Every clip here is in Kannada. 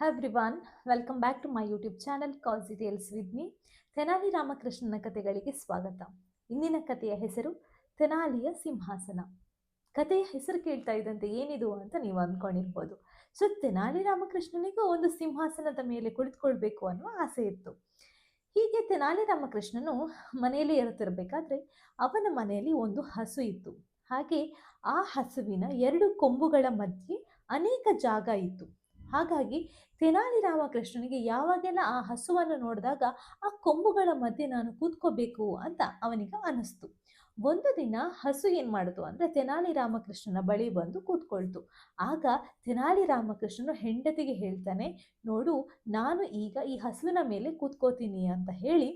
Hi everyone, welcome back to my YouTube channel Kasi tales with me. Tenali ರಾಮಕೃಷ್ಣನ ಕಥೆಗಳಿಗೆ ಸ್ವಾಗತ. ಇಂದಿನ ಕಥೆಯ ಹೆಸರು ತೆನಾಲಿಯ ಸಿಂಹಾಸನ. ಕಥೆಯ ಹೆಸರು ಕೇಳ್ತಾ ಇದ್ದಂತೆ ಏನಿದು ಅಂತ ನೀವು ಅಂದ್ಕೊಂಡಿರ್ಬೋದು. ತೆನಾಲಿ ರಾಮಕೃಷ್ಣನಿಗೂ ಒಂದು ಸಿಂಹಾಸನದ ಮೇಲೆ ಕುಳಿತುಕೊಳ್ಬೇಕು ಅನ್ನುವ ಆಸೆ ಇತ್ತು. ಹೀಗೆ ತೆನಾಲಿ ರಾಮಕೃಷ್ಣನು ಮನೆಯಲ್ಲಿ ಇರುತ್ತಿರಬೇಕಾದ್ರೆ ಅವನ ಮನೆಯಲ್ಲಿ ಒಂದು ಹಸು ಇತ್ತು. ಹಾಗೆ ಆ ಹಸುವಿನ ಎರಡು ಕೊಂಬುಗಳ ಮಧ್ಯೆ ಅನೇಕ ಜಾಗ ಇತ್ತು. ಹಾಗಾಗಿ ತೆನಾಲಿ ರಾಮಕೃಷ್ಣನಿಗೆ ಯಾವಾಗೆಲ್ಲ ಆ ಹಸುವನ್ನು ನೋಡಿದಾಗ ಆ ಕೊಂಬುಗಳ ಮಧ್ಯೆ ನಾನು ಕೂತ್ಕೋಬೇಕು ಅಂತ ಅವನಿಗೆ ಅನಿಸ್ತು. ಒಂದು ದಿನ ಹಸು ಏನ್ ಮಾಡಿತು ಅಂದ್ರೆ ತೆನಾಲಿ ರಾಮಕೃಷ್ಣನ ಬಳಿ ಬಂದು ಕೂತ್ಕೊಳ್ತು. ಆಗ ತೆನಾಲಿ ರಾಮಕೃಷ್ಣನು ಹೆಂಡತಿಗೆ ಹೇಳ್ತಾನೆ, ನೋಡು, ನಾನು ಈಗ ಈ ಹಸುವಿನ ಮೇಲೆ ಕೂತ್ಕೋತೀನಿ ಅಂತ ಹೇಳಿ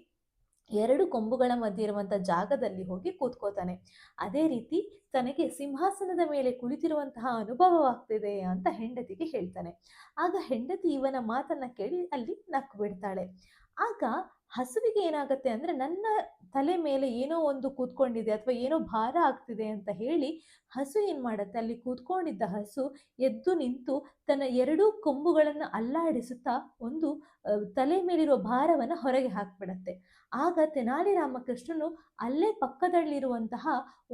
ಎರಡು ಕೊಂಬುಗಳ ಮಧ್ಯೆ ಇರುವಂತ ಜಾಗದಲ್ಲಿ ಹೋಗಿ ಕೂತ್ಕೋತಾನೆ. ಅದೇ ರೀತಿ ತನಗೆ ಸಿಂಹಾಸನದ ಮೇಲೆ ಕುಳಿತಿರುವಂತಹ ಅನುಭವವಾಗ್ತಿದೆ ಅಂತ ಹೆಂಡತಿಗೆ ಹೇಳ್ತಾನೆ. ಆಗ ಹೆಂಡತಿ ಇವನ ಮಾತನ್ನ ಕೇಳಿ ಅಲ್ಲಿ ನಕ್ಕು ಬಿಡ್ತಾಳೆ. ಆಗ ಹಸುವಿಗೆ ಏನಾಗತ್ತೆ ಅಂದ್ರೆ ನನ್ನ ತಲೆ ಮೇಲೆ ಏನೋ ಒಂದು ಕೂತ್ಕೊಂಡಿದೆ ಅಥವಾ ಏನೋ ಭಾರ ಆಗ್ತಿದೆ ಅಂತ ಹೇಳಿ ಹಸು ಏನ್ ಮಾಡತ್ತೆ, ಅಲ್ಲಿ ಕೂತ್ಕೊಂಡಿದ್ದ ಹಸು ಎದ್ದು ನಿಂತು ತನ್ನ ಎರಡೂ ಕೊಂಬುಗಳನ್ನು ಅಲ್ಲಾಡಿಸುತ್ತಾ ಒಂದು ತಲೆ ಮೇಲಿರುವ ಭಾರವನ್ನ ಹೊರಗೆ ಹಾಕ್ಬಿಡತ್ತೆ. ಆಗ ತೆನಾಲಿ ರಾಮಕೃಷ್ಣನು ಅಲ್ಲೇ ಪಕ್ಕದಲ್ಲಿರುವಂತಹ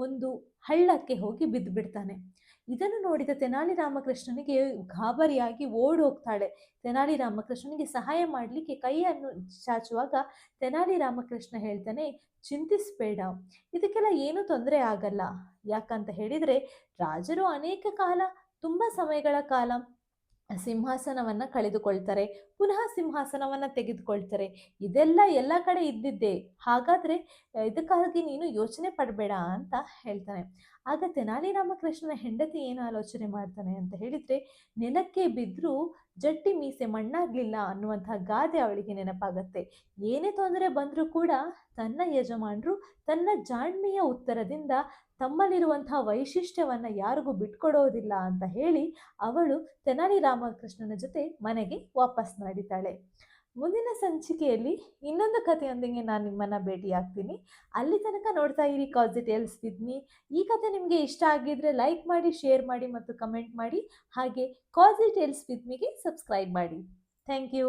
ಒಂದು ಹಳ್ಳಕ್ಕೆ ಹೋಗಿ ಬಿದ್ದು ಬಿಡ್ತಾನೆ. ಇದನ್ನು ನೋಡಿದ ತೆನಾಲಿ ರಾಮಕೃಷ್ಣನಿಗೆ ಗಾಬರಿಯಾಗಿ ಓಡಿ ಹೋಗ್ತಾಳೆ. ತೆನಾಲಿ ರಾಮಕೃಷ್ಣನಿಗೆ ಸಹಾಯ ಮಾಡಲಿಕ್ಕೆ ಕೈಯನ್ನು ಚಾಚುವಾಗ ತೆನಾಲಿ ರಾಮಕೃಷ್ಣ ಹೇಳ್ತಾನೆ, ಚಿಂತಿಸಬೇಡ, ಇದಕ್ಕೆಲ್ಲ ಏನೂ ತೊಂದರೆ ಆಗಲ್ಲ. ಯಾಕಂತ ಹೇಳಿದ್ರೆ ರಾಜರು ಅನೇಕ ಕಾಲ, ತುಂಬಾ ಸಮಯಗಳ ಕಾಲ ಸಿಂಹಾಸನವನ್ನ ಕಳೆದುಕೊಳ್ತಾರೆ, ಪುನಃ ಸಿಂಹಾಸನವನ್ನ ತೆಗೆದುಕೊಳ್ತಾರೆ. ಇದೆಲ್ಲ ಎಲ್ಲ ಕಡೆ ಇದ್ದಿದ್ದೆ. ಹಾಗಾದ್ರೆ ಇದಕ್ಕಾಗಿ ನೀನು ಯೋಚನೆ ಪಡಬೇಡ ಅಂತ ಹೇಳ್ತಾನೆ. ಆಗ ತೆನಾಲಿ ರಾಮಕೃಷ್ಣನ ಹೆಂಡತಿ ಏನು ಆಲೋಚನೆ ಮಾಡ್ತಾನೆ ಅಂತ ಹೇಳಿದ್ರೆ, ನೆಲಕ್ಕೆ ಬಿದ್ದರೂ ಜಟ್ಟಿ ಮೀಸೆ ಮಣ್ಣಾಗ್ಲಿಲ್ಲ ಅನ್ನುವಂತಹ ಗಾದೆ ಅವಳಿಗೆ ನೆನಪಾಗತ್ತೆ. ಏನೇ ತೊಂದರೆ ಬಂದರೂ ಕೂಡ ತನ್ನ ಯಜಮಾನರು ತನ್ನ ಜಾಣ್ಮೆಯ ಉತ್ತರದಿಂದ ತಮ್ಮಲ್ಲಿರುವಂತಹ ವೈಶಿಷ್ಟ್ಯವನ್ನ ಯಾರಿಗೂ ಬಿಟ್ಕೊಡೋದಿಲ್ಲ ಅಂತ ಹೇಳಿ ಅವಳು ತೆನಾಲಿ ರಾಮಕೃಷ್ಣನ ಜೊತೆ ಮನೆಗೆ ವಾಪಸ್ ನಡೀತಾಳೆ. ಮುಂದಿನ ಸಂಚಿಕೆಯಲ್ಲಿ ಇನ್ನೊಂದು ಕಥೆಯೊಂದಿಗೆ ನಾನು ನಿಮ್ಮನ್ನ ಭೇಟಿಯಾಗ್ತೀನಿ. ಅಲ್ಲಿ ತನಕ ನೋಡ್ತಾ ಇರಿ ಕಾಸಿ ಟೇಲ್ಸ್ ವಿತ್ ಮೀ. ಈ ಕಥೆ ನಿಮಗೆ ಇಷ್ಟ ಆಗಿದ್ರೆ ಲೈಕ್ ಮಾಡಿ, ಶೇರ್ ಮಾಡಿ ಮತ್ತು ಕಮೆಂಟ್ ಮಾಡಿ. ಹಾಗೆ ಕಾಸಿ ಟೇಲ್ಸ್ ವಿತ್ ಮೀಗೆ ಸಬ್ಸ್ಕ್ರೈಬ್ ಮಾಡಿ. Thank you.